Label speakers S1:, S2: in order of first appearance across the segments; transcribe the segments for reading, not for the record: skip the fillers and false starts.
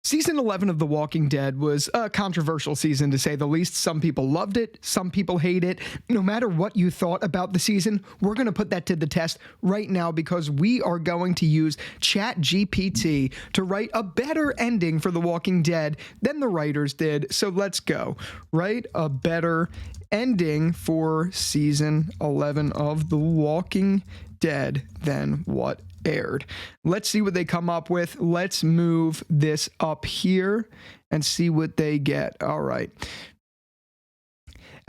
S1: Season 11 of The Walking Dead was a controversial season, to say the least. Some people loved it, some people hate it. No matter what you thought about the season, we're going to put that to the test right now, because we are going to use ChatGPT to write a better ending for The Walking Dead than the writers did. So let's go. Write a better ending for Season 11 of The Walking Dead than what aired. Let's see what they come up with. Let's move this up here and see what they get. All right.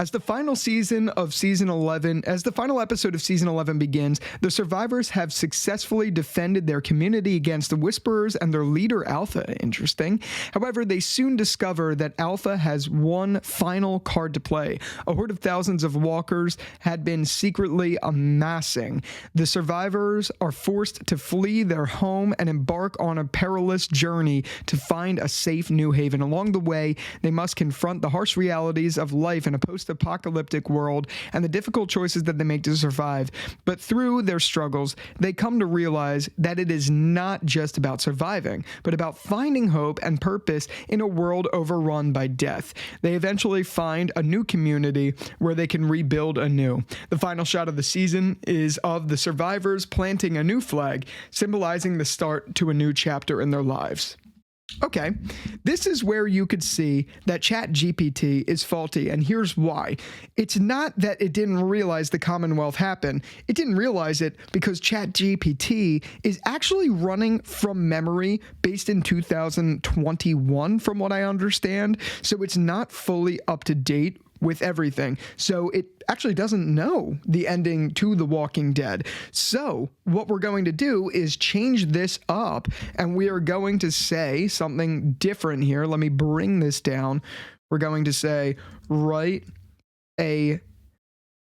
S1: As the final episode of Season 11 begins, the survivors have successfully defended their community against the Whisperers and their leader, Alpha. Interesting. However, they soon discover that Alpha has one final card to play. A horde of thousands of walkers had been secretly amassing. The survivors are forced to flee their home and embark on a perilous journey to find a safe new haven. Along the way, they must confront the harsh realities of life in a post-apocalyptic world and the difficult choices that they make to survive. But through their struggles, they come to realize that it is not just about surviving, but about finding hope and purpose in a world overrun by death. They eventually find a new community where they can rebuild anew. The final shot of the season is of the survivors planting a new flag, symbolizing the start to a new chapter in their lives. Okay, this is where you could see that ChatGPT is faulty, and here's why. It's not that it didn't realize the Commonwealth happened. It didn't realize it because ChatGPT is actually running from memory based in 2021, from what I understand, so it's not fully up to date with everything. So it actually doesn't know the ending to The Walking Dead. So what we're going to do is change this up, and we are going to say something different here. Let me bring this down. We're going to say, write a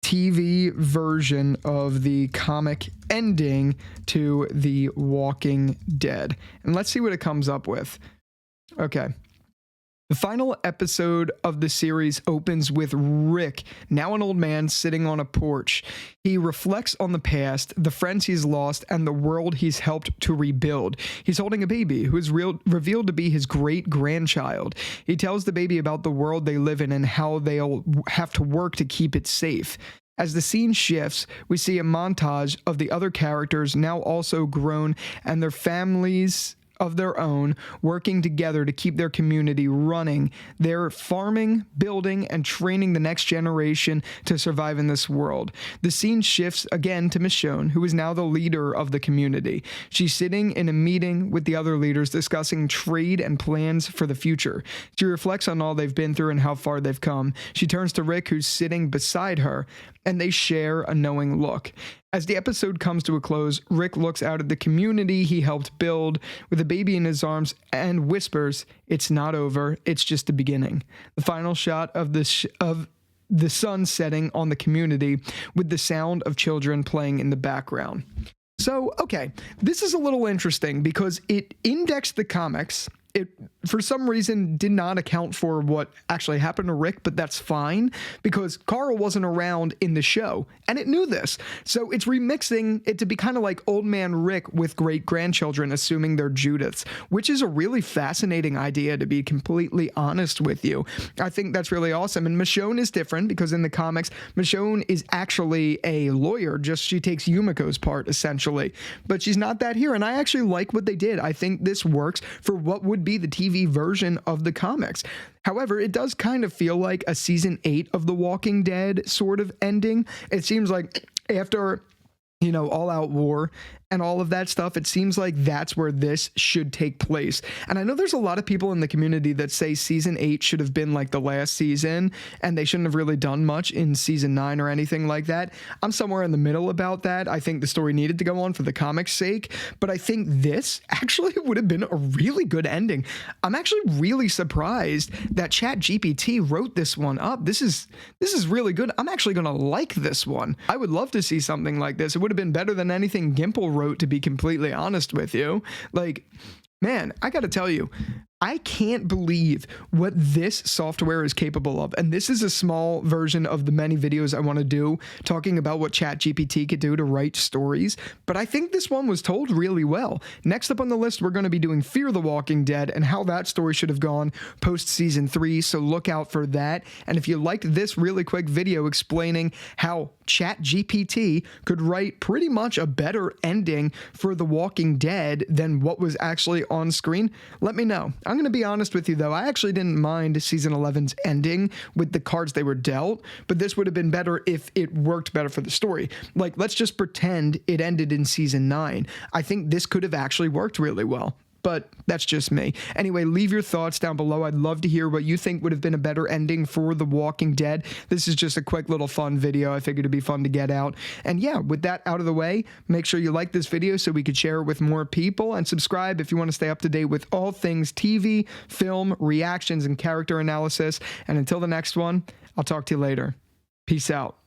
S1: TV version of the comic ending to The Walking Dead. And let's see what it comes up with. Okay. The final episode of the series opens with Rick, now an old man, sitting on a porch. He reflects on the past, the friends he's lost, and the world he's helped to rebuild. He's holding a baby who is revealed to be his great-grandchild. He tells the baby about the world they live in and how they'll have to work to keep it safe. As the scene shifts, we see a montage of the other characters, now also grown, and their families of their own, working together to keep their community running. They're farming, building, and training the next generation to survive in this world. The scene shifts again to Michonne, who is now the leader of the community. She's sitting in a meeting with the other leaders discussing trade and plans for the future. She reflects on all they've been through and how far they've come. She turns to Rick, who's sitting beside her, and they share a knowing look. As the episode comes to a close, Rick looks out at the community he helped build with a baby in his arms and whispers, "It's not over, it's just the beginning." The final shot of the sun setting on the community with the sound of children playing in the background. So, okay, this is a little interesting because it indexed the comics. It, for some reason, did not account for what actually happened to Rick, but that's fine because Carl wasn't around in the show, and it knew this. So it's remixing it to be kind of like old man Rick with great-grandchildren, assuming they're Judiths, which is a really fascinating idea, to be completely honest with you. I think that's really awesome. And Michonne is different because in the comics, Michonne is actually a lawyer, just she takes Yumiko's part, essentially. But she's not that here, and I actually like what they did. I think this works for what would be the TV version of the comics. However, it does kind of feel like a season 8 of The Walking Dead sort of ending. It seems like after, all out war and all of that stuff, it seems like that's where this should take place. And I know there's a lot of people in the community that say season 8 should have been like the last season and they shouldn't have really done much in season 9 or anything like that. I'm somewhere in the middle about that. I think the story needed to go on for the comic's sake, but I think this actually would have been a really good ending. I'm actually really surprised that ChatGPT wrote this one up. This is really good. I'm actually going to like this one. I would love to see something like this. It would have been better than anything Gimple wrote, to be completely honest with you. Like, man, I gotta tell you, I can't believe what this software is capable of. And this is a small version of the many videos I want to do talking about what ChatGPT could do to write stories. But I think this one was told really well. Next up on the list, we're going to be doing Fear the Walking Dead and how that story should have gone post season 3. So look out for that. And if you liked this really quick video explaining how ChatGPT could write pretty much a better ending for The Walking Dead than what was actually on screen, let me know. I'm going to be honest with you though, I actually didn't mind season 11's ending with the cards they were dealt, but this would have been better if it worked better for the story. Like, let's just pretend it ended in season 9. I think this could have actually worked really well. But that's just me. Anyway, leave your thoughts down below. I'd love to hear what you think would have been a better ending for The Walking Dead. This is just a quick little fun video. I figured it'd be fun to get out. And yeah, with that out of the way, make sure you like this video so we could share it with more people, and subscribe if you want to stay up to date with all things TV, film, reactions, and character analysis. And until the next one, I'll talk to you later. Peace out.